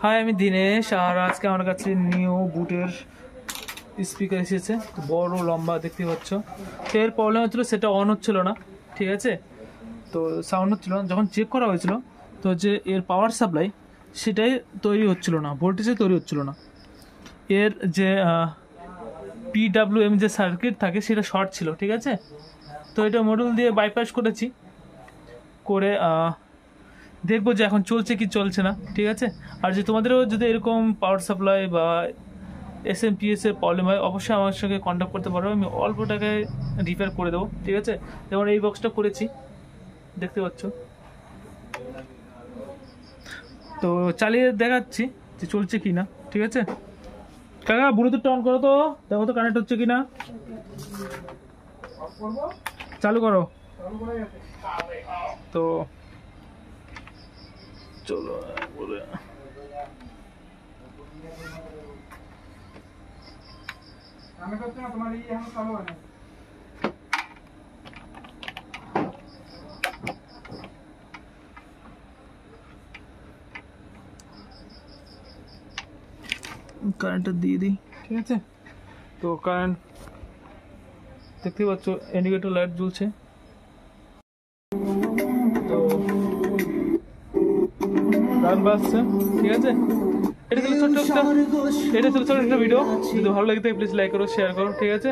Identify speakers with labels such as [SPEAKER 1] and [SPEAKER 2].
[SPEAKER 1] High, আমি দিনেশ। আর আজকে আমার কাছে নিউ বুটের স্পিকার এসেছে, বড় লম্বা দেখতে পাচ্ছ। তো এর প্রবলেম হচ্ছিলো সেটা অন হচ্ছিল না, ঠিক আছে। তো সাউন্ড হচ্ছিল না। যখন চেক করা হয়েছিল তো যে এর পাওয়ার সাপ্লাই সেটাই তৈরি হচ্ছিল না, ভোল্টেজে তৈরি হচ্ছিল না। এর যে PWM যে সার্কিট থাকে সেটা শর্ট ছিল, ঠিক আছে। তো এটা মডিউল দিয়ে বাইপাস করেছি, করে দেখবো যে এখন চলছে কি চলছে না, ঠিক আছে। আর যে তোমাদেরও যদি এরকম পাওয়ার সাপ্লাই বা SMPS এর প্রবলেম হয় অবশ্যই আমার সঙ্গে কন্ট্যাক্ট করতে পারো, আমি অল্প টাকায় রিপেয়ার করে দেবো, ঠিক আছে। যেমন এই বক্সটা করেছি, দেখতে পাচ্ছ। তো চালিয়ে দেখাচ্ছি যে চলছে কি না, ঠিক আছে। কাকা ব্লুটুথটা অন করো তো, দেখো তো কানেক্ট হচ্ছে কি না। চালু করো। তো চলো বলে কারেন্টটা দিয়ে দিই, ঠিক আছে। তো কারেন্ট দেখতে পাচ্ছ, ইন্ডিকেটর লাইট জ্বলছে। তো গান বাজছে, ঠিক আছে। এটা ছিল ছোট্ট একটা ভিডিও। যদি ভালো লাগে প্লিজ লাইক করো, শেয়ার করো, ঠিক আছে।